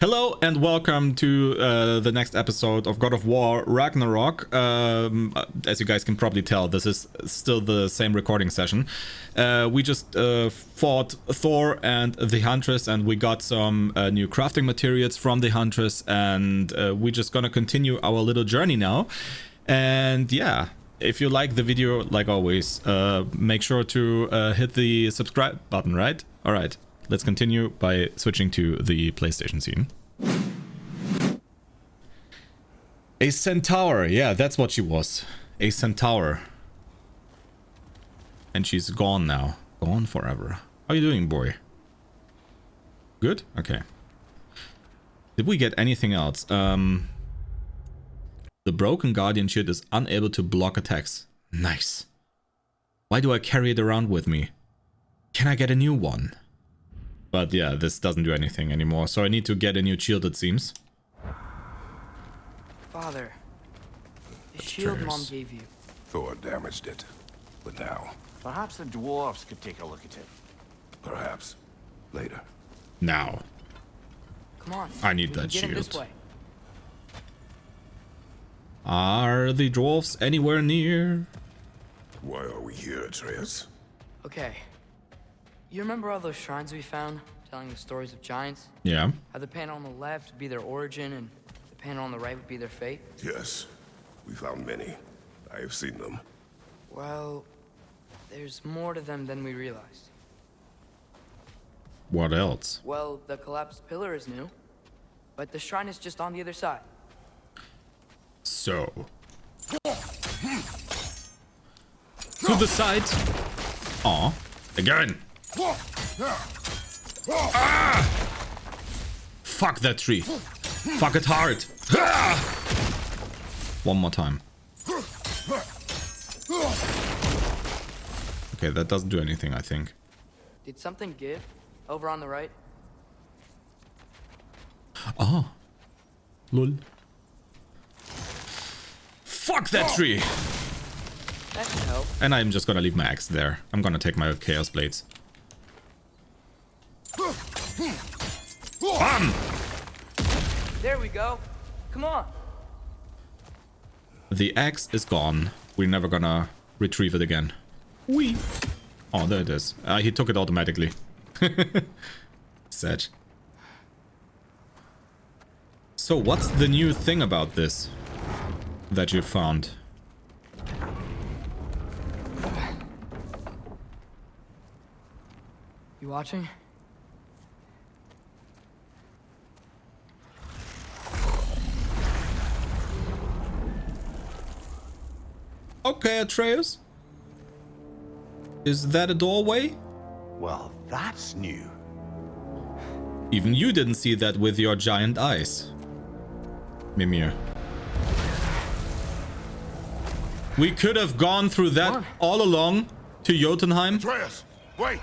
Hello and welcome to the next episode of God of War Ragnarök. As you guys can probably tell, this is still the same recording session. We just fought Thor and the Huntress, and we got some new crafting materials from the Huntress, and we're just gonna continue our little journey now. And yeah, if you like the video, like always, make sure to hit the subscribe button, right? Alright. Let's continue by switching to the PlayStation scene. A centaur, yeah, that's what she was. A centaur. And she's gone now. Gone forever. How are you doing, boy? Good? Okay. Did we get anything else? The broken guardian shield is unable to block attacks. Nice. Why do I carry it around with me? Can I get a new one? But yeah, this doesn't do anything anymore, so I need to get a new shield, it seems. Father, the shield Mom gave you. Thor damaged it, but now... Perhaps the dwarves could take a look at it. Perhaps. Later. Now. Come on. I need that get him this shield. way. Are the dwarves anywhere near? Why are we here, Atreus? Okay. You remember all those shrines we found, telling the stories of giants? Yeah. How the panel on the left would be their origin, and the panel on the right would be their fate? Yes. We found many. I have seen them. Well, there's more to them than we realized. What else? Well, the collapsed pillar is new, but the shrine is just on the other side. So. To the side. Aw. Again. Ah! Fuck that tree. Fuck it hard. Ah! One more time. Okay, that doesn't do anything, I think. Did something give? Over on the right? Oh. Lol. Fuck that tree! That can help. And I'm just gonna leave my axe there. I'm gonna take my Chaos Blades. Bam! There we go. Come on. The axe is gone. We're never gonna retrieve it again. Whee! Oh, there it is. He took it automatically. Sad. So what's the new thing about this that you found? You watching? Okay, Atreus. Is that a doorway? Well, that's new. Even you didn't see that with your giant eyes. Mimir. We could have gone through that all along to Jotunheim. Atreus! Wait!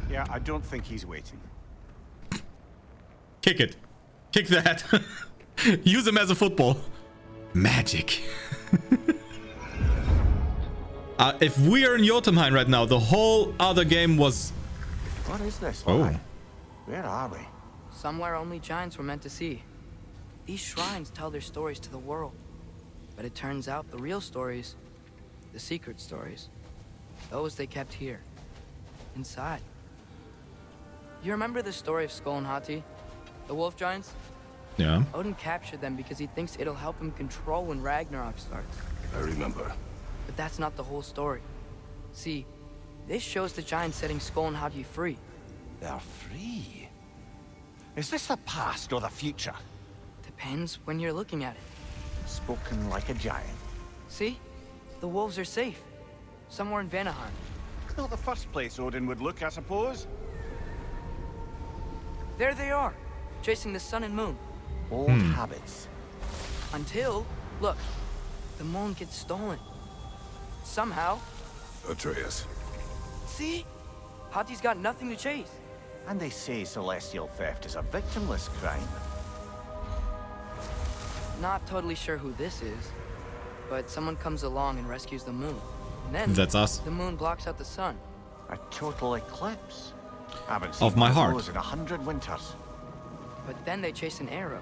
Yeah, I don't think he's waiting. Kick it. Kick that. Use him as a football. Magic. If we are in Jotunheim right now, the whole other game was... What is this? Oh. Why? Where are we? Somewhere only giants were meant to see. These shrines tell their stories to the world. But it turns out the real stories, the secret stories, those they kept here, inside. You remember the story of Skull and Hati, the wolf giants? Yeah. Odin captured them because he thinks it'll help him control when Ragnarök starts. I remember. But that's not the whole story. See, this shows the giants setting Skull and Hati free. They're free. Is this the past or the future? Depends when you're looking at it. Spoken like a giant. See? The wolves are safe. Somewhere in Vanaheim. Not the first place Odin would look, I suppose. There they are, chasing the sun and moon. Old habits. Until, look, the moon gets stolen. Somehow. Atreus. See? Hati's got nothing to chase. And they say celestial theft is a victimless crime. Not totally sure who this is, but someone comes along and rescues the moon. And then That's us. the moon blocks out the sun. A total eclipse. Haven't Of seen my one heart. those in 100 winters. But then they chase an arrow,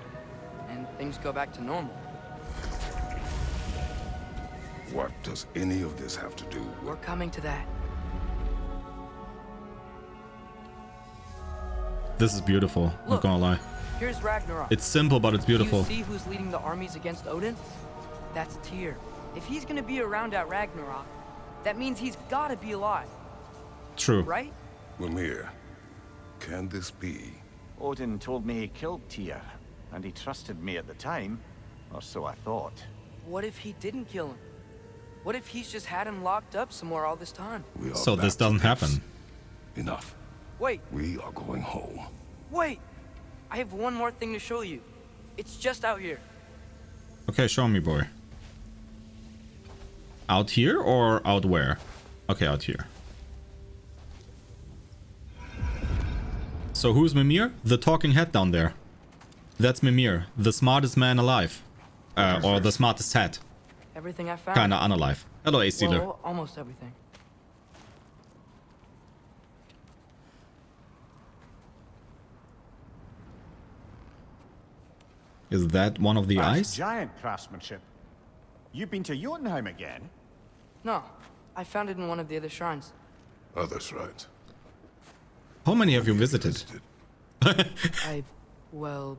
and things go back to normal. What does any of this have to do with... We're coming to that. This is beautiful, Look, not gonna lie. Here's Ragnarok. It's simple, but it's beautiful. Do you see who's leading the armies against Odin? That's Tyr. If he's gonna be around at Ragnarok, that means he's gotta be alive, True. right? Mimir, can this be? Odin told me he killed Tyr, and he trusted me at the time, or so I thought. What if he didn't kill him? What if he's just had him locked up somewhere all this time? We are So this back to doesn't happen. Enough. Wait, We are going home. wait! I have one more thing to show you. It's just out here. Okay, show me, boy. Out here or out where? Okay, out here. So who's Mimir? The talking head down there. That's Mimir, the smartest man alive. Or the smartest head. Everything I found. Kinda unalive. Hello, Ace Dealer. Well, almost everything. Is that one of the That's eyes? giant craftsmanship. You've been to Jotunheim again? No, I found it in one of the other shrines. Others, right? How many have you visited? Well,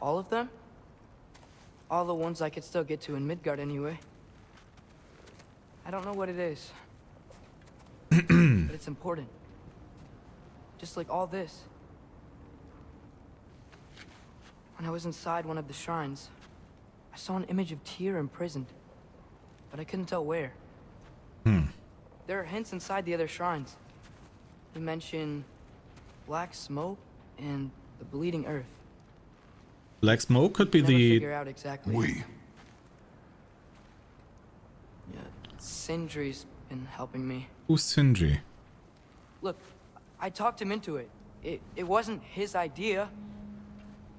all of them? All the ones I could still get to in Midgard anyway. I don't know what it is. But it's important. Just like all this. When I was inside one of the shrines, I saw an image of Tyr imprisoned. But I couldn't tell where. There are hints inside the other shrines. They mention black smoke and the bleeding earth. Black smoke could be Never the... figure out exactly. We. Yeah, Sindri's been helping me. Who's Sindri? Look, I talked him into it. It wasn't his idea.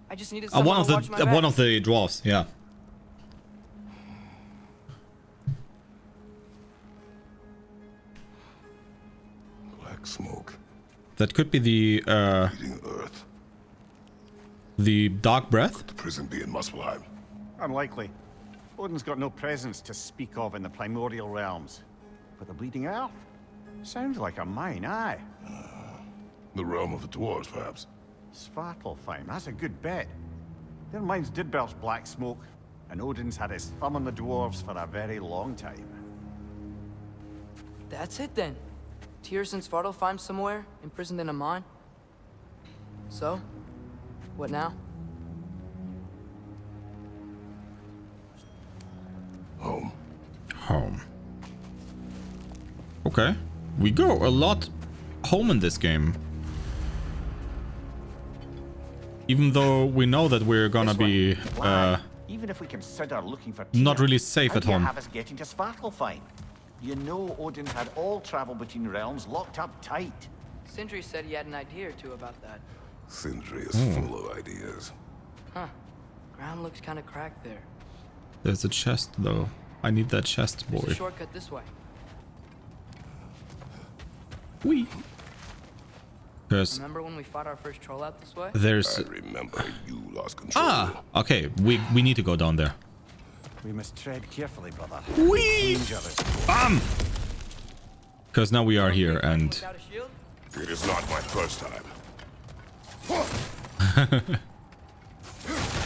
I just needed someone to watch my back. One of the dwarfs, yeah. Black smoke. That could be the Bleeding earth. the dark breath. The prison be in Muspelheim. Unlikely. Odin's got no presence to speak of in the primordial realms. But the Bleeding Earth? Sounds like a mine, aye. The realm of the dwarves, perhaps. Svartalfheim, that's a good bet. Their mines did belch black smoke, and Odin's had his thumb on the dwarves for a very long time. That's it then. Tyr's in Svartalfheim somewhere, imprisoned in a mine. So, what now? Home. Home. Okay. We go a lot home in this game. Even though we know that we're gonna This one, be why? Even if we consider looking for not Tyr, really safe how at do you home. have us getting to Svartalfheim? You know Odin had all travel between realms locked up tight. Sindri said he had an idea or two about that. Sindri is full of ideas. Huh. Ground looks kind of cracked there. There's a chest though. I need that chest, There's a boy. shortcut this way. Wee. Because Remember when we fought our first troll out this way? there's I remember you lost control. okay. We need to go down there. We must tread carefully, brother. Wee. Danger is Because now we are here and Without a shield? It is not my first time.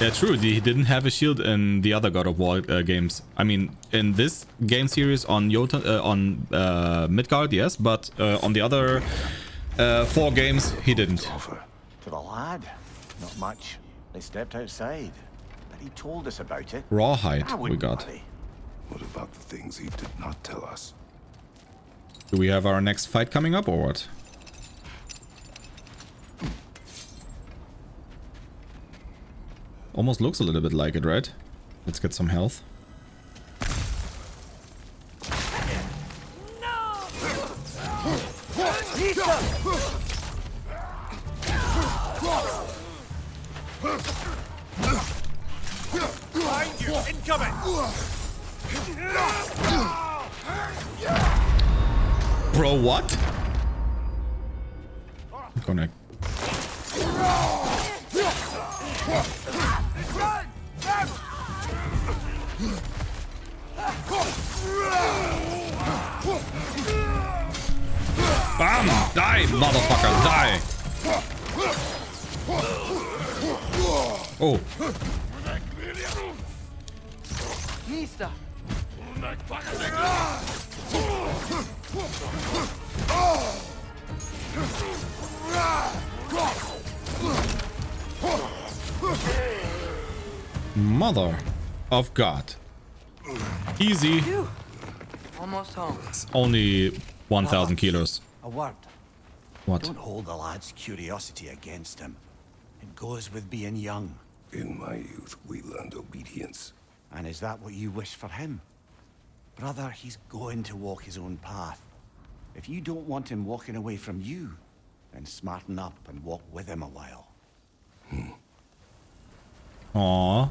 yeah, true. He didn't have a shield in the other God of War games. I mean, in this game series on Midgard, yes, but on the other 4 games, he didn't. Offer. To the lad, not much. They stepped outside, but he told us about it. Rawhide I we wouldn't got. worry. What about the things he did not tell us? Do we have our next fight coming up or what? Almost looks a little bit like it, right? Let's get some health. Behind you! Incoming! Bro, what? I'm gonna... Bam! Die, motherfucker, die! Oh. Mista! Mother of God. Easy. Phew. Almost home. It's only 1,000 kilos. A word. What? Don't hold the lad's curiosity against him. It goes with being young. In my youth, we learned obedience. And is that what you wish for him? Brother, he's going to walk his own path. If you don't want him walking away from you, then smarten up and walk with him a while. Aww.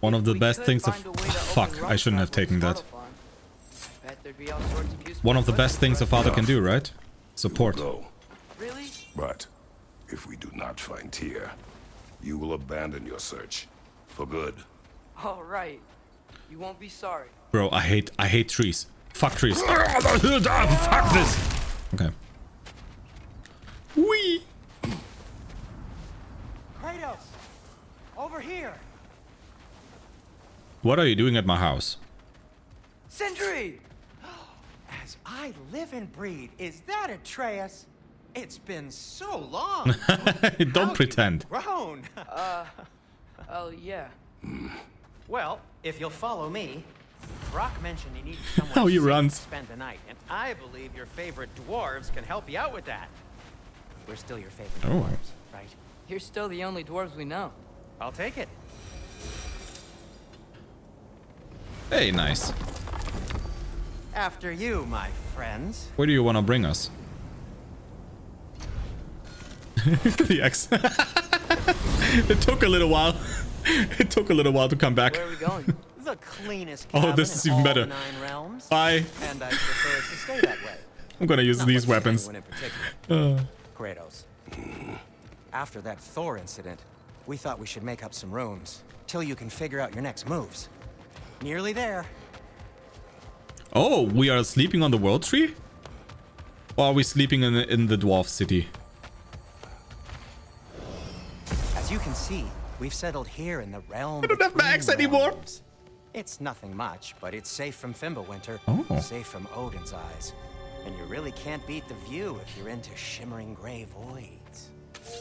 One of the We best could things of... find a way to Fuck, open I shouldn't have rock taken travel that. to Startle Farm. Bet there'd be all sorts of useful One of the best equipment things for a us. father can do, right? Support. Go. Really? But if we do not find Tyr, you will abandon your search. For good. All right. You won't be sorry. Bro, I hate trees. Fuck trees. Fuck this. Okay. Wee. Kratos! Over here! What are you doing at my house? Sentry! As I live and breathe, is that Atreus? It's been so long! Don't pretend. Grown! Oh, yeah. Well, if you'll follow me, Brock mentioned he needs someone How he safe runs. to spend the night, and I believe your favorite dwarves can help you out with that. We're still your favorite Oh. dwarves, right? You're still the only dwarves we know. I'll take it. Hey, nice. After you, my friends. Where do you want to bring us? The X. It took a little while. It took a little while to come back. Where are we going? The cleanest Oh, cabin this is in even all better. the 9 realms. Bye. And I prefer it to stay that way. I'm gonna use Not these looking at weapons. anyone in particular. Kratos. After that Thor incident, we thought we should make up some rooms till you can figure out your next moves. Nearly there. Oh, we are sleeping on the world tree? Or are we sleeping in the dwarf city? As you can see, we've settled here in the realm. I don't have my between axe anymore. realms. It's nothing much, but it's safe from Fimbulwinter, Oh. safe from Odin's eyes. And you really can't beat the view if you're into shimmering gray voids.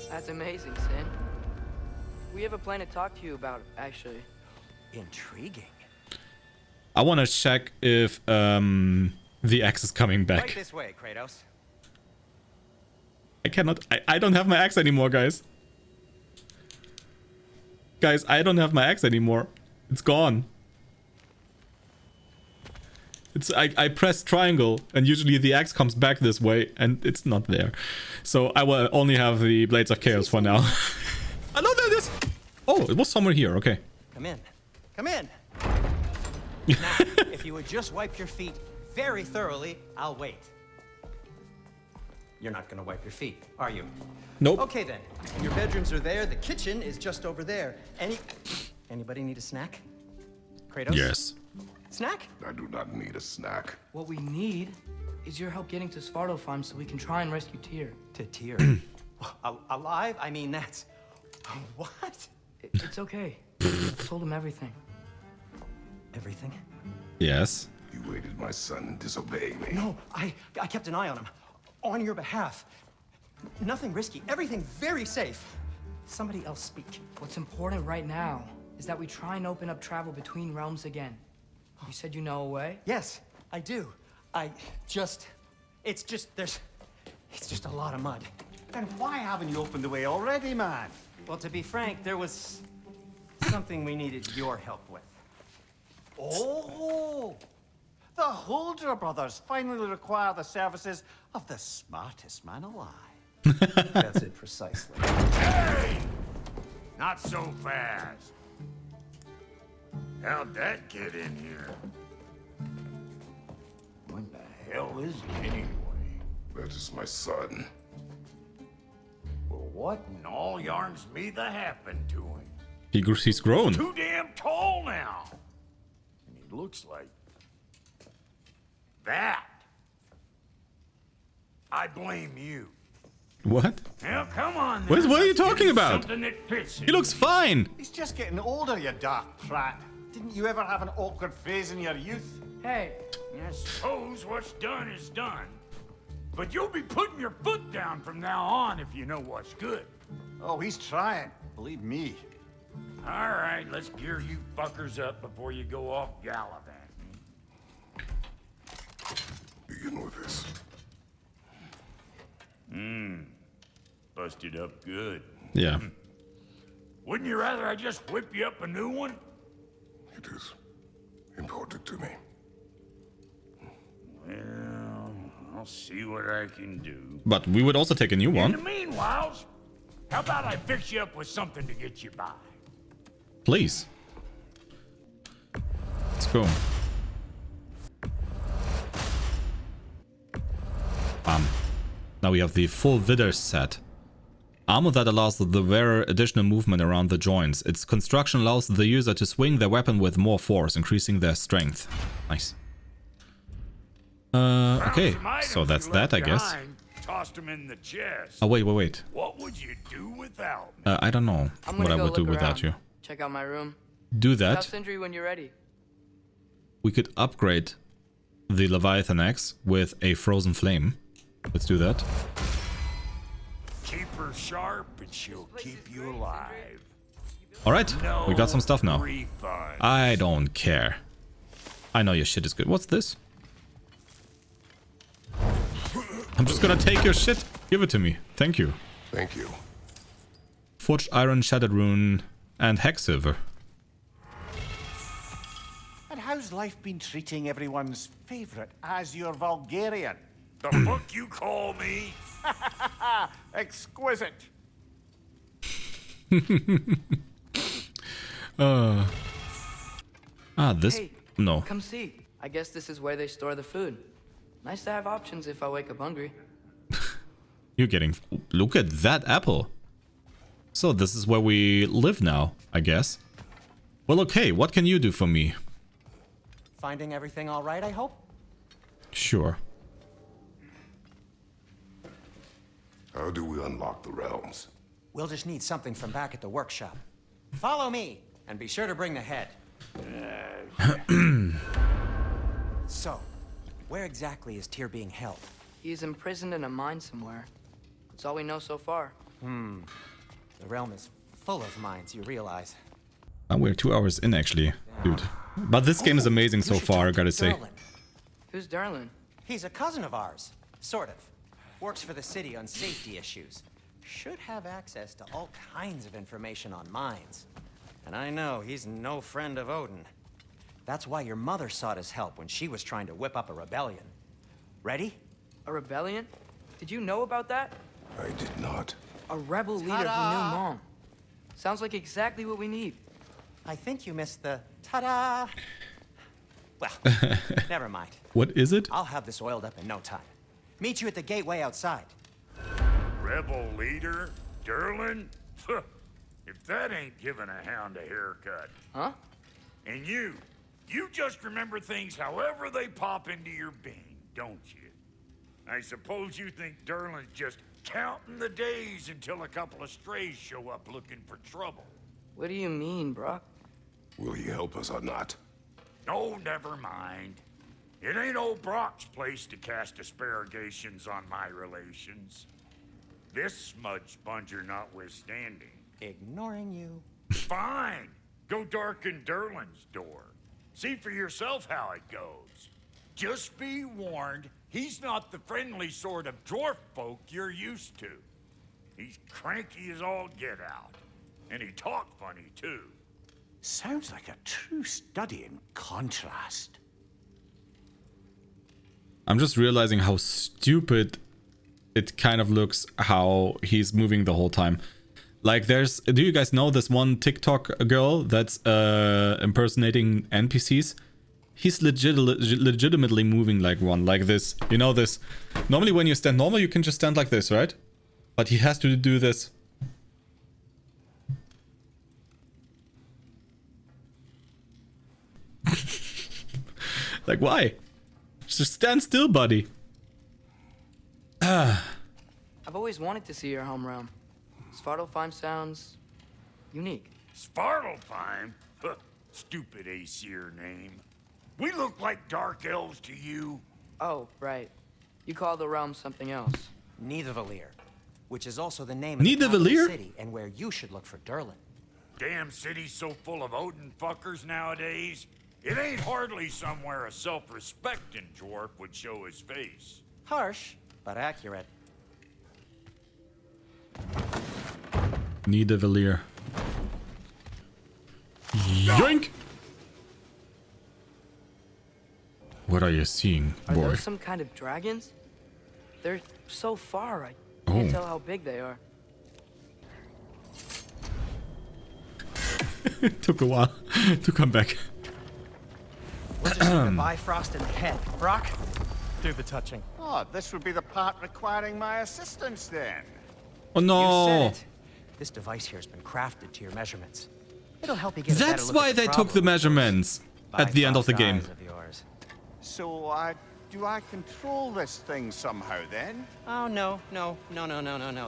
That's amazing, Sin. We have a plan to talk to you about, actually. Intriguing. I want to check if the axe is coming Right back. this way, Kratos. I cannot. I don't have my axe anymore, guys. Guys, I don't have my axe anymore. It's gone. It's I press triangle and usually the axe comes back this way and it's not there. So I will only have the Blades of Chaos for now. I know that is. Oh, it was somewhere here. Okay. Come in. Come in. Now, if you would just wipe your feet very thoroughly, I'll wait. You're not gonna wipe your feet, are you? Nope. Okay then. Your bedrooms are there. The kitchen is just over there. Anybody need a snack? Kratos? Yes. Snack? I do not need a snack. What we need is your help getting to Svartalfheim Farm so we can try and rescue Tyr. To Tyr. Alive? I mean, that's... What? It's okay. I told him everything. Everything? Yes. You aided my son in disobeying me. No, I kept an eye on him. On your behalf. Nothing risky. Everything very safe. Somebody else speak. What's important right now is that we try and open up travel between realms again. You said you know a way? Yes, I do. It's just a lot of mud. Then why haven't you opened the way already, man? Well, to be frank, there was something we needed your help with. Oh! The Holder brothers finally require the services of the smartest man alive. That's it precisely. Hey! Not so fast. How'd that get in here? What the hell is it anyway? That is my son. Well, What in all yarns me the happened to him? He's grown. Too damn tall now. And he looks like that. I blame you. What? Now come on. What then. are you Let's get talking about? Something that fits He looks fine. He's just getting older, you daft prat. Didn't you ever have an awkward phase in your youth? Hey, I suppose what's done is done. But you'll be putting your foot down from now on if you know what's good. Oh, he's trying. Believe me. All right, let's gear you fuckers up before you go off gallivanting. Begin with this. Busted up good. Yeah. Wouldn't you rather I just whip you up a new one? It is important to me. Well, I'll see what I can do. But we would also take a new In the one. meanwhile, how about I fix you up with something to get you by? Please. Let's go. Now we have the full Vidder set. Armor that allows the wearer additional movement around the joints. Its construction allows the user to swing their weapon with more force, increasing their strength. Nice. Okay, so that's that, I guess. Tossed them in the chest. Oh, wait. What would you do without me? I don't know I'm what gonna I go would do look without around. you. Check out my room. Do Tell that. Sindri when you're ready. We could upgrade the Leviathan Axe with a frozen flame. Let's do that. Keep her sharp and she'll keep you alive. Alright, we got some stuff now. Refund. I don't care. I know your shit is good. What's this? I'm just gonna take your shit. Give it to me. Thank you. Thank you. Forged iron, shattered rune, and hex silver. And how's life been treating everyone's favorite Azure Vulgarian? The fuck you call me? Exquisite. This... Hey, No. come see. I guess this is where they store the food. Nice to have options if I wake up hungry. You're getting... Look at that apple. So this is where we live now, I guess. Well, okay, what can you do for me? Finding everything all right, I hope? Sure. How do we unlock the realms? We'll just need something from back at the workshop. Follow me, and be sure to bring the head. So, where exactly is Tyr being held? He's imprisoned in a mine somewhere. That's all we know so far. The realm is full of mines, you realize. We're 2 hours in, actually, dude. But this game is amazing so far, I gotta say. Derlin. Who's Darlin? He's a cousin of ours, sort of. Works for the city on safety issues. Should have access to all kinds of information on mines. And I know he's no friend of Odin. That's why your mother sought his help when she was trying to whip up a rebellion. Ready? A rebellion? Did you know about that? I did not. A rebel leader who knew Mom. Sounds like exactly what we need. I think you missed the ta-da. Well, never mind. What is it? I'll have this oiled up in no time. Meet you at the gateway outside. Rebel leader? Derlin? If that ain't giving a hound a haircut. Huh? And you just remember things however they pop into your being, don't you? I suppose you think Derlin's just counting the days until a couple of strays show up looking for trouble. What do you mean, Brock? Will he help us or not? Oh, never mind. It ain't old Brock's place to cast asparagations on my relations. This smudge sponger notwithstanding. Ignoring you. Fine. Go darken Derlin's door. See for yourself how it goes. Just be warned, he's not the friendly sort of dwarf folk you're used to. He's cranky as all get out. And he talk funny, too. Sounds like a true study in contrast. I'm just realizing how stupid it kind of looks how he's moving the whole time. Like do you guys know this one TikTok girl that's impersonating NPCs? He's legitimately moving like one, like this. You know this. Normally when you stand normal, you can just stand like this, right? But he has to do this Like, why? Just stand still, buddy. I've always wanted to see your home realm. Svartalfheim sounds unique. Svartalfheim? Huh, stupid Aesir name. We look like dark elves to you. Oh, right. You call the realm something else. Nidavellir, which is also the name of the Nidavellir? capital city and where you should look for Durlin. Damn city's so full of Odin fuckers nowadays. It ain't hardly somewhere a self-respecting dwarf would show his face. Harsh, but accurate. Nidavellir. Yoink! What are you seeing, Are boy? those some kind of dragons? They're so far, I can't tell how big they are. Took a while to come back. We'll just need the Bifrost in the head. Brock, do the touching. Oh, this would be the part requiring my assistance then. Oh You no! said it. This device here has been crafted to your measurements. It'll help you get a better That's look why at the they took the problem. measurements at the end of the Bifrost game. eyes of yours. So, do I control this thing somehow then? Oh, no.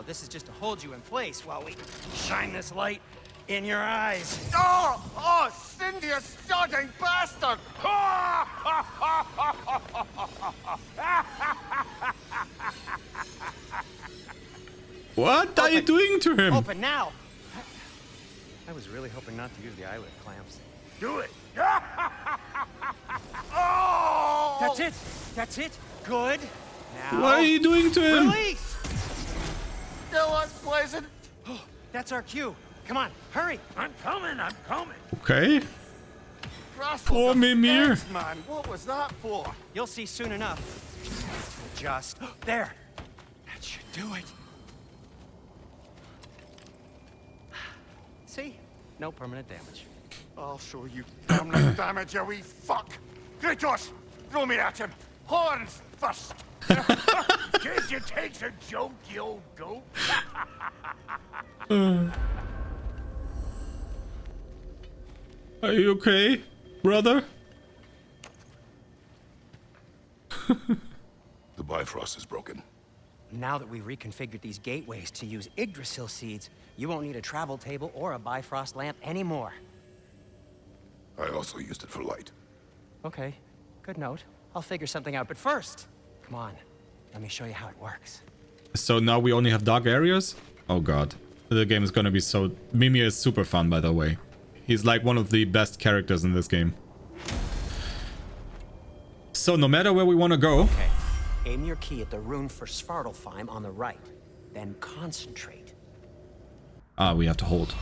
This is just to hold you in place while we shine this light in your eyes. Oh, Cindy, you sodding bastard! What are you doing to him? Open now! I was really hoping not to use the eyelid clamps. Do it. That's it! Good! Now... What are you doing to him? Release! Still unpleasant. That's our cue. Come on, hurry! I'm coming. Okay. Poor Mimir. Thanks, man. What was that for? You'll see soon enough. Just... There! That should do it. See? No permanent damage. I'll show you permanent damage, you wee fuck. Kratos, throw me at him. Horns first. Guess you takes a joke, you old goat. Are you okay, brother? The Bifrost is broken. Now that we've reconfigured these gateways to use Yggdrasil seeds, you won't need a travel table or a Bifrost lamp anymore. I also used it for light. Okay, good note. I'll figure something out, but first, come on. Let me show you how it works. So now we only have dark areas? Oh god. The game is gonna be so... Mimir is super fun, by the way. He's like one of the best characters in this game. So no matter where we want to go... Okay, aim your key at the rune for Svartalfheim on the right. Then concentrate. Ah, we have to hold.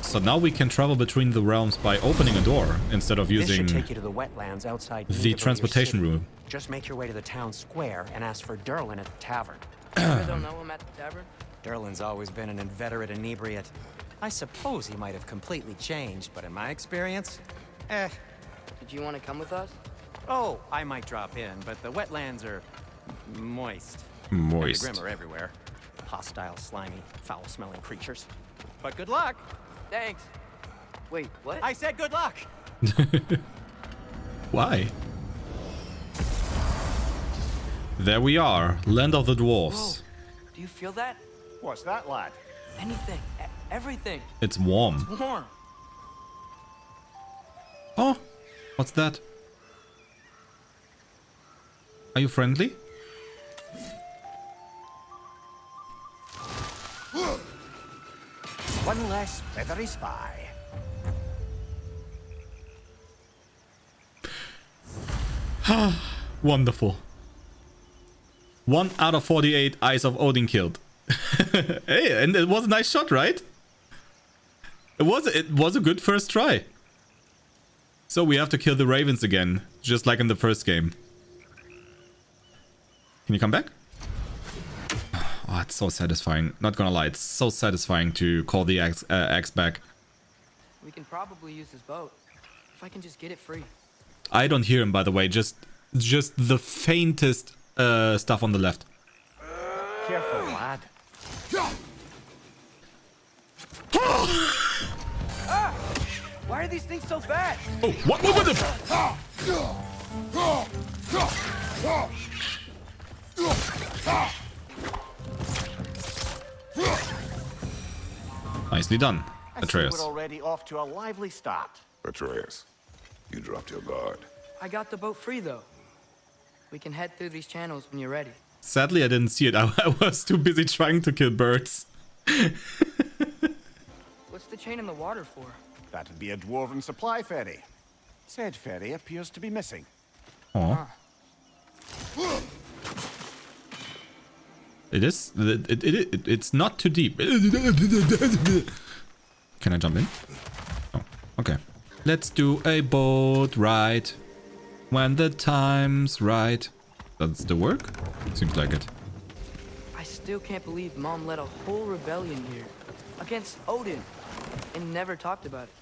So now we can travel between the realms by opening a door instead of This using should take you to the wetlands outside the Nidavellir transportation City. room. Just make your way to the town square and ask for Durlin at the tavern. You don't know him at the tavern? Durlin's always been an inveterate inebriate. I suppose he might have completely changed, but in my experience, Did you want to come with us? Oh, I might drop in, but the wetlands are moist. Moist. And the Grim are everywhere. Hostile, slimy, foul-smelling creatures. But good luck! Thanks. Wait, what? I said good luck! Why? There we are, land of the dwarfs. Whoa. Do you feel that? What's that, lad? Anything. Everything. It's warm. Warm. Oh, what's that? Are you friendly? One less feathery spy. Wonderful. 1 out of 48 Eyes of Odin killed. Hey, and it was a nice shot, right? It was a good first try. So we have to kill the ravens again, just like in the first game. Can you come back? Oh, it's so satisfying. Not gonna lie, it's so satisfying to call the axe back. We can probably use his boat. If I can just get it free. I don't hear him, by the way. Just the faintest stuff on the left. Careful, lad. Why are are these things so fast? Oh, what the? Nicely done, I see Atreus. we're already off to a lively start. Atreus, you dropped your guard. I got the boat free, though. We can head through these channels when you're ready. Sadly, I didn't see it. I was too busy trying to kill birds. What's the chain in the water for? That'd be a dwarven supply ferry. Said ferry appears to be missing. Oh. It is. It's not too deep. Can I jump in? Oh, okay. Let's do a boat ride when the time's right. Does it work? Seems like it. I still can't believe Mom led a whole rebellion here against Odin and never talked about it.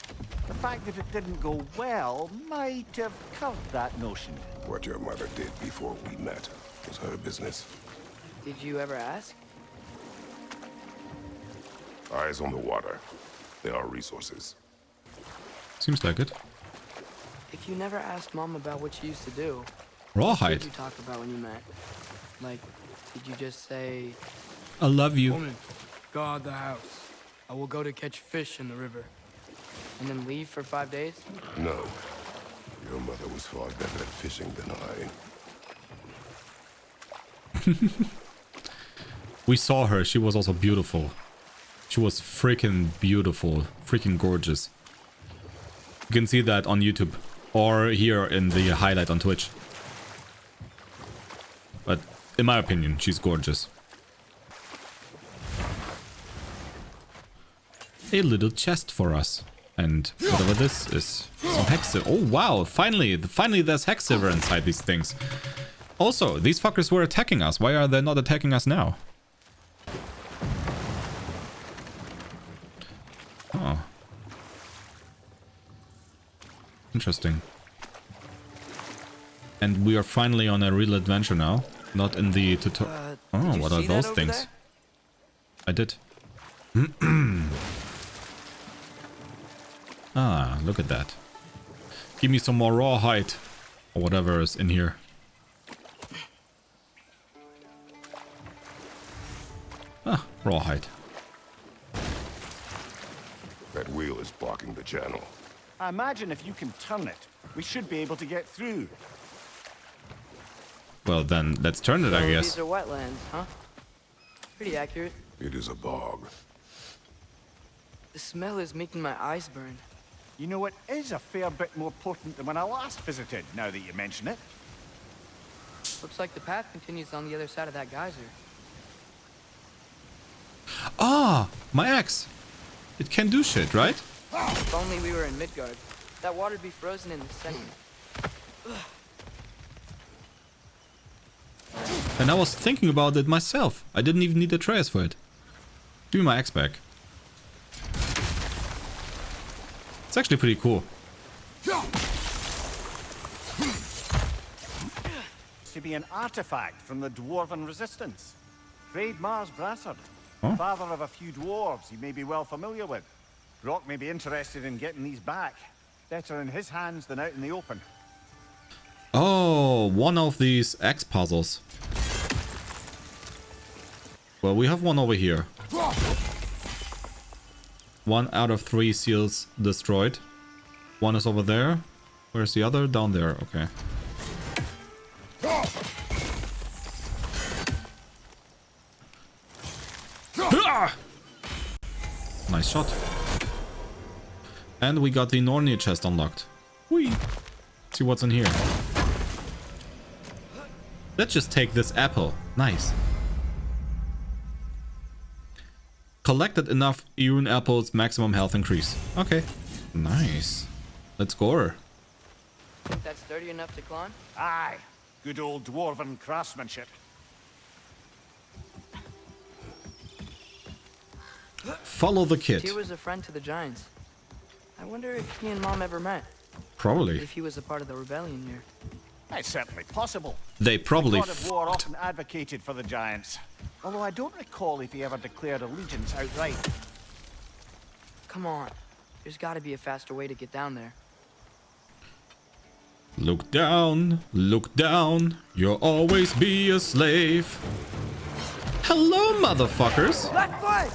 The fact that it didn't go well might have curved that notion. What your mother did before we met was her business. Did you ever ask? Eyes on the water. There are resources. Seems like it. If you never asked Mom about what she used to do, what Rawhide. did you talk about when you met? Like, did you just say, I love you. Woman, guard the house. I will go to catch fish in the river. And then leave for 5 days? No. Your mother was far better at fishing than I. We saw her. She was also beautiful. She was freaking beautiful. Freaking gorgeous. You can see that on YouTube. Or here in the highlight on Twitch. But in my opinion, she's gorgeous. A little chest for us. And whatever this is. Some hex. Oh wow, finally there's hex silver inside these things. Also, these fuckers were attacking us. Why are they not attacking us now? Oh. Interesting. And we are finally on a real adventure now. Not in the tutorial. Oh, what are those things? I did. Ah, look at that. Give me some more rawhide. Or whatever is in here. Ah, rawhide. That wheel is blocking the channel. I imagine if you can turn it, we should be able to get through. Well then, let's turn it, I guess. These are wetlands, huh? Pretty accurate. It is a bog. The smell is making my eyes burn. You know, it is a fair bit more potent than when I last visited, now that you mention it. Looks like the path continues on the other side of that geyser. Ah, my axe. It can do shit, right? If only we were in Midgard, that water'd be frozen in the center. And I was thinking about it myself. I didn't even need Atreus for it. Give me my axe back. It's actually pretty cool. To be an artifact from the Dwarven Resistance. Trade Mars Brassard, Huh? father of a few dwarves you may be well familiar with. Brock may be interested in getting these back. Better in his hands than out in the open. Oh, one of these axe puzzles. Well, we have one over here. 1 out of 3 seals destroyed. One is over there. Where's the other? Down there. Okay. Nice shot. And we got the Nornir chest unlocked. Whee! See what's in here. Let's just take this apple. Nice. Collected enough Irun apples, maximum health increase. Okay. Nice. Let's go. Think that's sturdy enough to climb? Aye, good old Dwarven craftsmanship. Follow the kid. Tyr was a friend to the Giants. I wonder if he and Mom ever met. Probably. If he was a part of the rebellion here. It's certainly possible. They probably God of War often advocated for the Giants. Although I don't recall if he ever declared allegiance outright. Come on. There's gotta be a faster way to get down there. Look down, you'll always be a slave. Hello, motherfuckers. Left foot!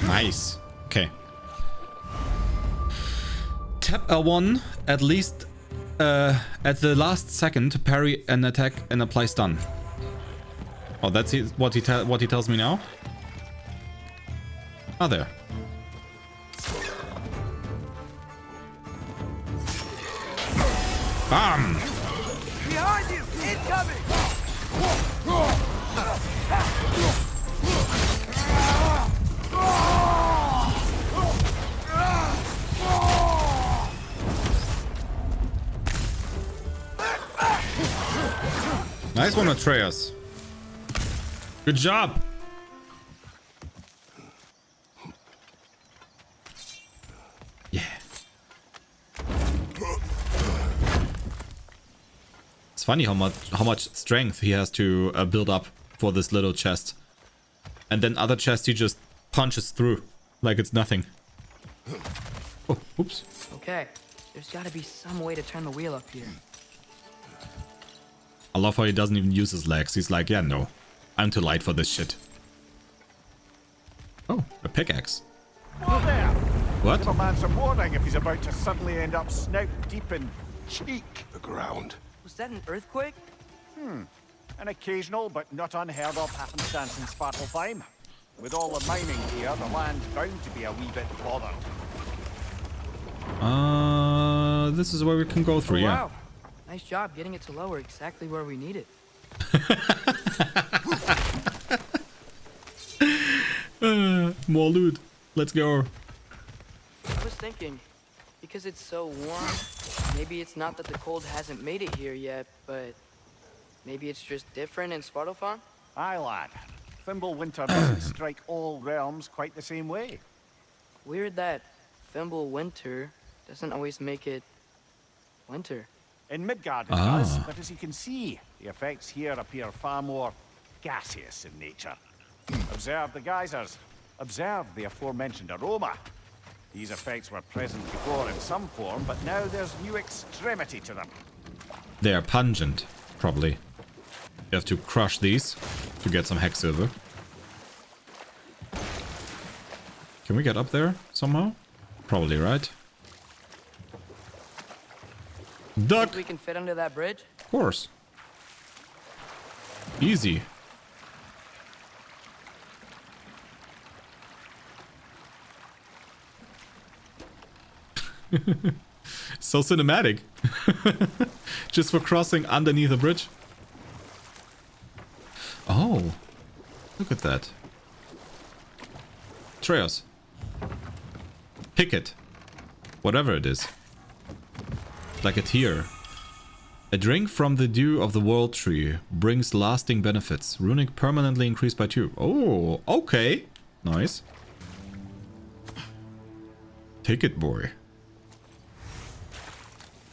Nice. Okay. Tap L1 at least at the last second to parry an attack and apply stun. Oh, that's what he tells me now. Ah, there. Bam! Behind you! Incoming! Nice one, Atreus. Good job. Yeah. It's funny how much strength he has to build up for this little chest, and then other chests he just punches through like it's nothing. Oh, oops. Okay, there's gotta be some way to turn the wheel up here. I love how he doesn't even use his legs. He's like, yeah, no, I'm too light for this shit. Oh, a pickaxe. Whoa there! What? Give a man some warning if he's about to suddenly end up snout deep in cheek. The ground. Was that an earthquake? An occasional but not unheard of happenstance in Svartalfheim. With all the mining here, the land's bound to be a wee bit bothered. This is where we can go through, Oh, yeah. wow. Nice job getting it to lower exactly where we need it. More loot. Let's go. I was thinking, because it's so warm, maybe it's not that the cold hasn't made it here yet, but maybe it's just different in Svartalfheim? Aye, lad. Fimbulwinter doesn't strike all realms quite the same way. Weird that Fimbulwinter doesn't always make it winter. In Midgard it does, but as you can see, the effects here appear far more gaseous in nature. Observe the geysers. Observe the aforementioned aroma. These effects were present before in some form, but now there's new extremity to them. They are pungent, probably. You have to crush these to get some hex silver. Can we get up there somehow? Probably, right? Duck! Think we can fit under that bridge? Of course. Easy. So cinematic. Just for crossing underneath a bridge. Oh, look at that. Treos. Pick it. Whatever it is. Like a tear. A drink from the dew of the world tree brings lasting benefits. Runic permanently increased by 2. Oh, okay. Nice. Take it, boy.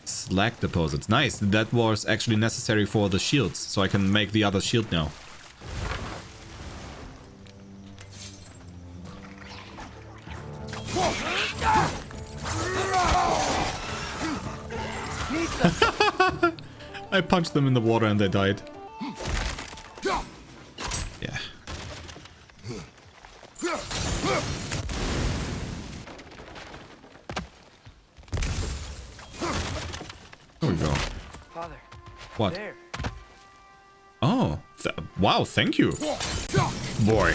Slag deposits. Nice. That was actually necessary for the shields, so I can make the other shield now. I punched them in the water and they died. Yeah. There we go. Father. What? There. Oh. Wow, thank you. Boy.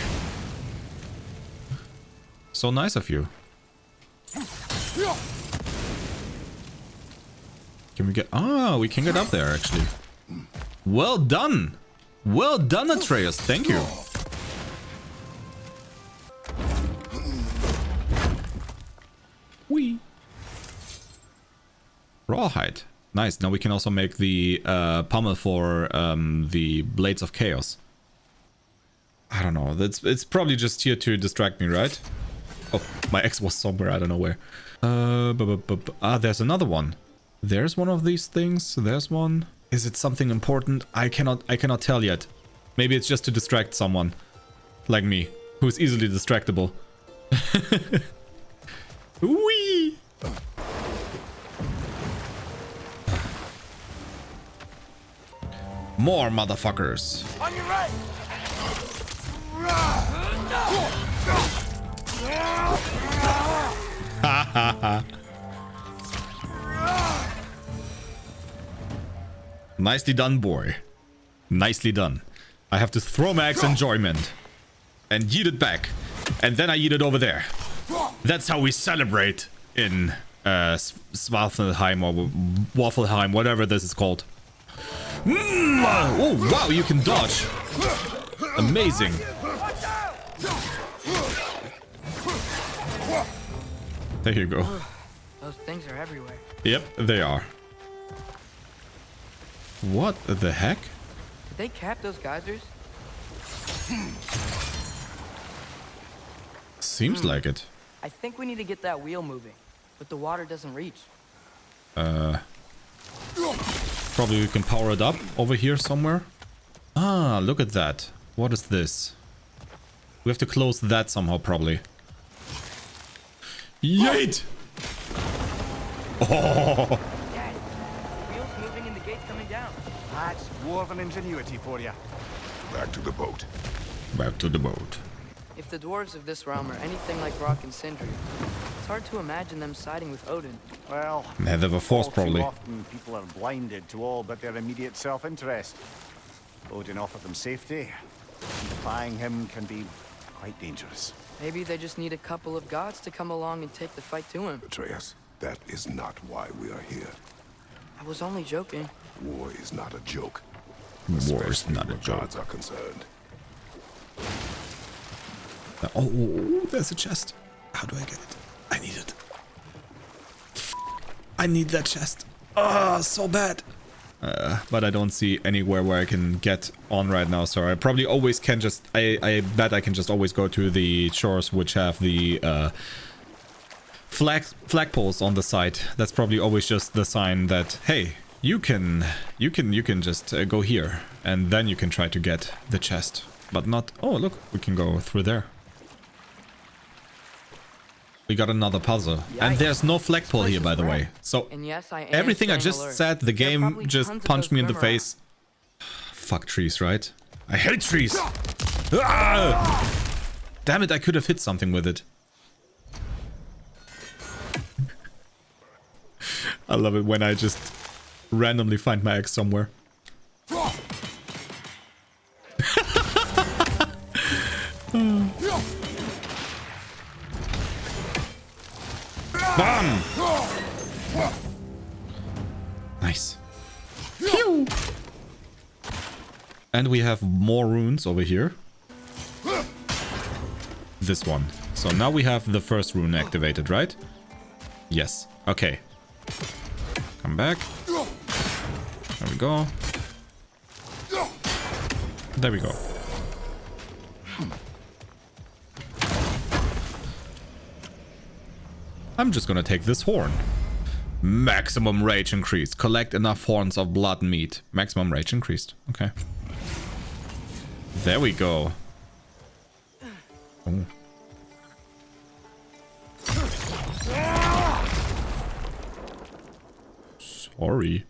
So nice of you. Can we get... Ah, we can get up there, actually. Well done. Well done, Atreus. Thank you. Whee. Rawhide. Nice. Now we can also make the pommel for the Blades of Chaos. I don't know. It's probably just here to distract me, right? Oh, my ex was somewhere. I don't know where. There's another one. There's one of these things. There's one. Is it something important? I cannot tell yet. Maybe it's just to distract someone. Like me, who's easily distractible. Whee! More motherfuckers. On your right! Nicely done, boy. Nicely done. I have to throw my axe enjoyment and yeet it back, and then I yeet it over there. That's how we celebrate in Svartalfheim or Waffleheim, whatever this is called. Oh wow, you can dodge. Amazing. There you go. Those things are everywhere. Yep, they are. What the heck? Did they cap those geysers? Seems like it. I think we need to get that wheel moving, but the water doesn't reach. Probably we can power it up over here somewhere. Ah, look at that. What is this? We have to close that somehow, probably. Yeet! Oh! Dad, the wheel's moving and the gate's coming down. That's dwarven ingenuity for you. Back to the boat. Back to the boat. If the dwarves of this realm are anything like Rock and Sindri, it's hard to imagine them siding with Odin. Well, Yeah, they were forced, all too probably. often people are blinded to all but their immediate self-interest. Odin offered them safety. And defying him can be quite dangerous. Maybe they just need a couple of gods to come along and take the fight to him. Atreus, that is not why we are here. I was only joking. War is not a joke. War is not a where joke. gods are concerned. Oh, there's a chest. How do I get it? I need it. I need that chest. Ah, so bad. But I don't see anywhere where I can get on right now, so I probably always can just... I bet I can just always go to the shores which have the flagpoles on the side. That's probably always just the sign that, hey, you can just go here, and then you can try to get the chest. But not... Oh, look, we can go through there. We got another puzzle. And there's no flagpole here, by the way. So And yes, I am everything I staying just alert. said, the There are game probably just tons of punched those me in the Grimmer face. Fuck trees, right? I hate trees! Ah! Damn it, I could have hit something with it. I love it when I just randomly find my axe somewhere. Bam! Nice. Pew! And we have more runes over here. This one. So now we have the first rune activated, right? Yes. Okay. Come back. There we go. There we go. I'm just gonna take this horn. Maximum rage increased. Collect enough horns of blood and meat. Maximum rage increased. Okay. There we go. Oh. Sorry.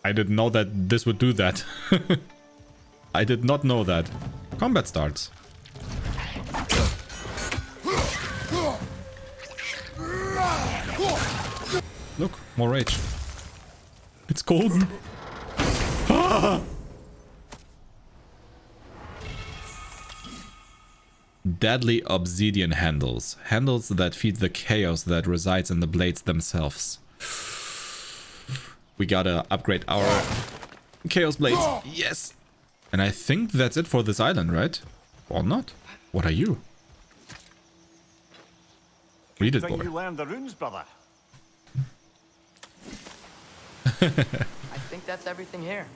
I didn't know that this would do that. I did not know that. Combat starts. Look, more rage. It's golden. Ah! Deadly obsidian handles. Handles that feed the chaos that resides in the blades themselves. We gotta upgrade our chaos blades. Yes! And I think that's it for this island, right? Or not? What are you? Read it, Think boy. you learned the runes, brother. I think that's everything here.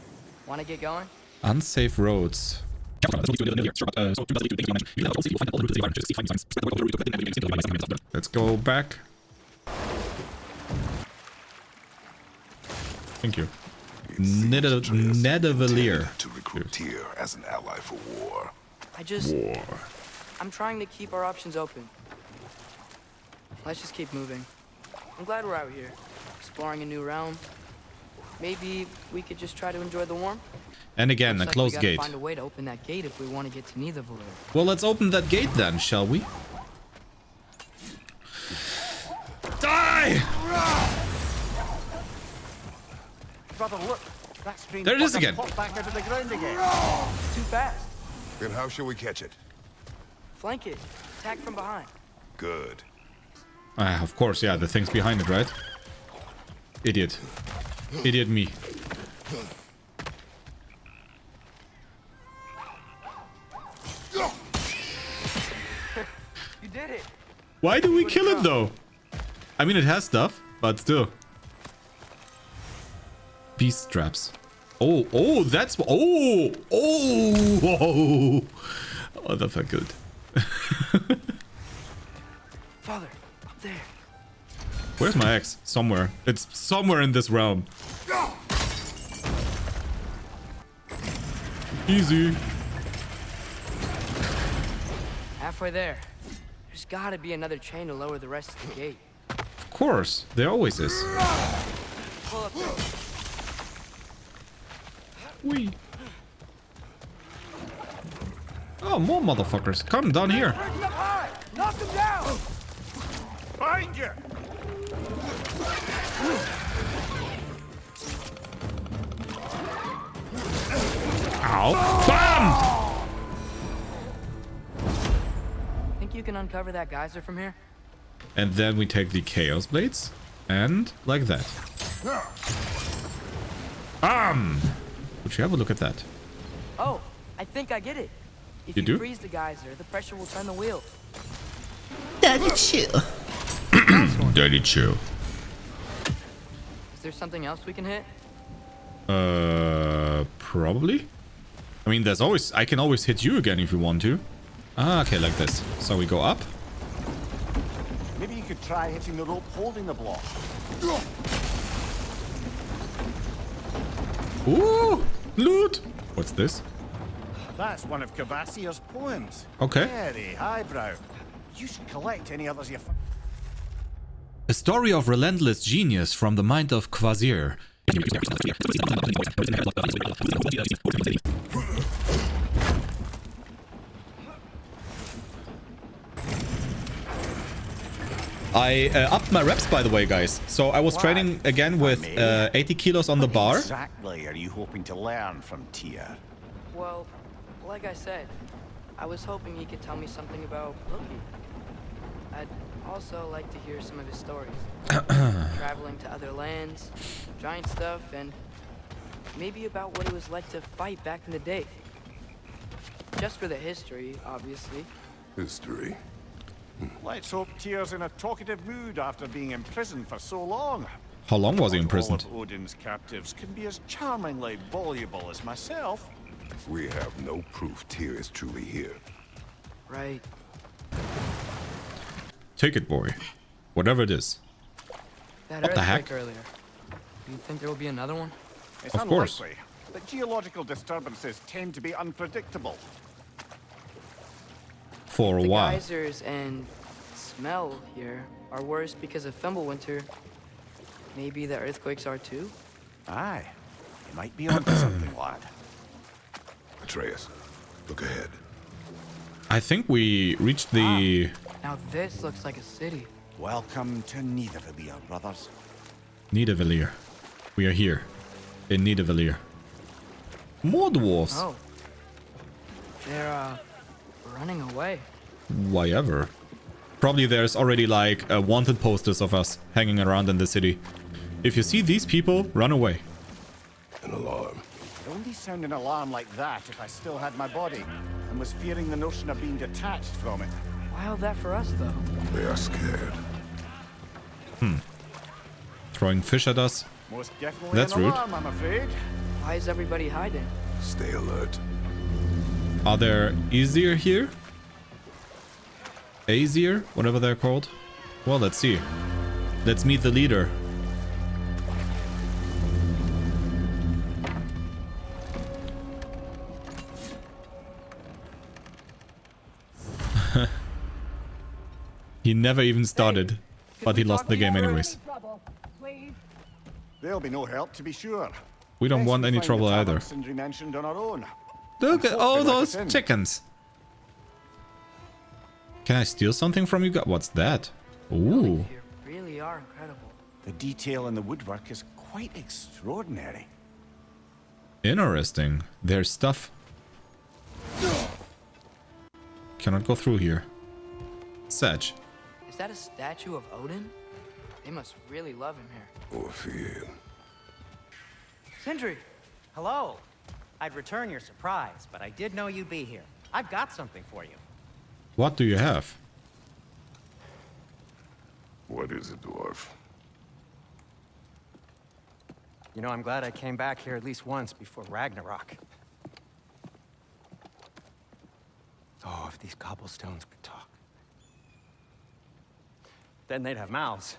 Want to get going? Unsafe roads. Let's go back. Thank you. It seems Nidavellir. to recruit Tyr as an ally for war. I'm trying to keep our options open. Let's just keep moving. I'm glad we're out here, exploring a new realm. Maybe we could just try to enjoy the warmth. And again, Looks a like closed we gotta gate. find a way to open that gate if we want to get to Nidavellir. Well, let's open that gate then, shall we? Die! Brother, look. That strange There it is bugger again. popped back out of the ground again. Too fast. Then how shall we catch it? Flank it. Attack from behind. Good. Of course, yeah, the thing's behind it, right? Idiot. Idiot me. You did it. Why do we kill it though? I mean, it has stuff, but still. Beast traps. Oh, that's... Oh, that felt good. Father, up there. Where's my axe? Somewhere. It's somewhere in this realm. Easy. Halfway there. There's gotta be another chain to lower the rest of the gate. Of course, there always is. Pull up there. Wee. Oh, more motherfuckers. Come down here. Knock him down! Behind you! Ow. Bam! Think you can uncover that geyser from here? And then we take the Chaos Blades. And like that. Would you have a look at that? Oh, I think I get it. If You you do? freeze the geyser, the pressure will turn the wheel. Daddy chill. Is there something else we can hit? Probably. I mean, there's always... I can always hit you again if you want to. Ah, okay, like this. So we go up. Maybe you could try hitting the rope holding the block. Ooh, loot. What's this? That's one of Cavassier's poems. Okay. Very highbrow. You should collect any others you find. A story of relentless genius from the mind of Kvasir. I upped my reps, by the way, guys. So I was training again with 80 kilos on the bar. Exactly are you hoping to learn from Tyr? Well, like I said, I was hoping he could tell me something about Loki. I'd also like to hear some of his stories. Traveling to other lands, giant stuff, and maybe about what it was like to fight back in the day. Just for the history, obviously. History. Let's hope Tyr's in a talkative mood after being imprisoned for so long. How long was he imprisoned? All of Odin's captives can be as charmingly voluble as myself. We have no proof Tyr is truly here. Right. Take it, boy. Whatever it is. That What the earthquake heck? earlier. Do you think there will be another one? It's Of course. unlikely, but geological disturbances tend to be unpredictable. For a The while. geysers and smell here are worse because of Fimbulwinter. Maybe the earthquakes are too? Aye, you might be onto something, lad. Atreus, look ahead. I think we reached the Now this looks like a city. Welcome to Nidavellir, brothers. Nidavellir. We are here. In Nidavellir. More dwarves. Oh. They're, running away. Why ever? Probably there's already like wanted posters of us hanging around in the city. If you see these people, run away. An alarm. I'd only sound an alarm like that if I still had my body and was fearing the notion of being detached from it. Why all that for us, though? They are scared. Throwing fish at us. Most definitely That's an rude. alarm, I'm afraid. Why is everybody hiding? Stay alert. Are there easier here? Aesir? Whatever they're called. Well, let's see. Let's meet the leader. He never even started, but he lost the game anyways. There'll be no help, to be sure. We don't want any trouble either. Sindri mentioned on our own. Look at all those chickens. Can I steal something from you guys? What's that? Ooh. Here really are incredible. The detail in the woodwork is quite extraordinary. Interesting. There's stuff. Cannot go through here. Sedge. Is that a statue of Odin? They must really love him here. Orpheum. Sindri! Hello. I'd return your surprise, but I did know you'd be here. I've got something for you. What do you have? What is it, dwarf? You know, I'm glad I came back here at least once before Ragnarök. Oh, if these cobblestones could talk. Then they'd have mouths.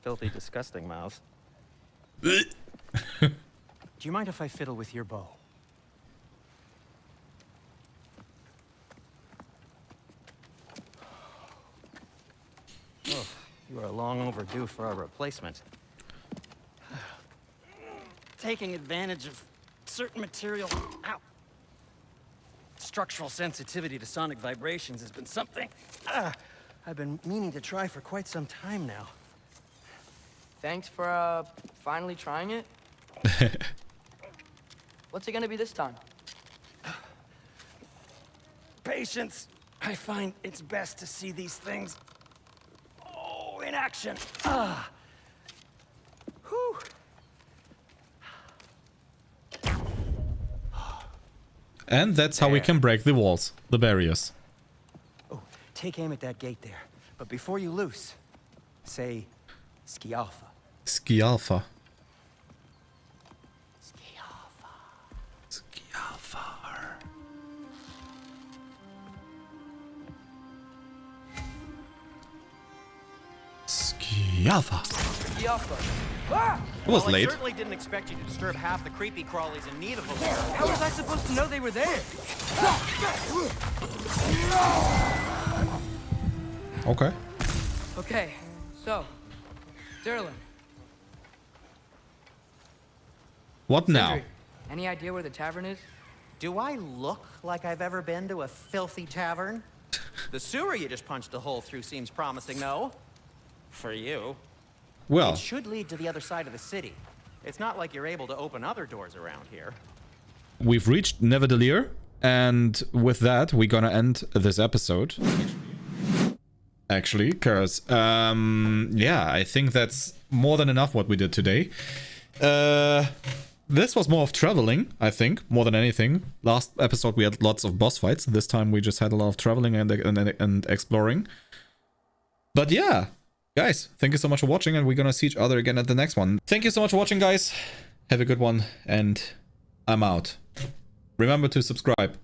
Filthy, disgusting mouths. Do you mind if I fiddle with your bow? Oh, you are long overdue for a replacement. Taking advantage of certain material. Ow. Structural sensitivity to sonic vibrations has been something I've been meaning to try for quite some time now. Thanks for, finally trying it. What's it gonna be this time? Patience. I find it's best to see these things, in action. Whew. And that's how we can break the walls, the barriers. Oh, take aim at that gate there. But before you loose, say, Skialfa. Skialfa. Skialfa. Skialfa. Skialfa. It was late. I certainly didn't expect you to disturb half the creepy crawlies in Nidavellir. How was I supposed to know they were there? Okay. Okay, so, Durlin. What now? Sindri, any idea where the tavern is? Do I look like I've ever been to a filthy tavern? The sewer you just punched a hole through seems promising, though. For you. Well, It should lead to the other side of the city. It's not like you're able to open other doors around here. we've reached Nidavellir, and with that, we're gonna end this episode. Actually, because, yeah, I think that's more than enough what we did today. This was more of traveling, I think, more than anything. Last episode we had lots of boss fights. This time we just had a lot of traveling and exploring. But yeah, guys, thank you so much for watching, and we're gonna see each other again at the next one. Thank you so much for watching, guys. Have a good one, and I'm out. Remember to subscribe.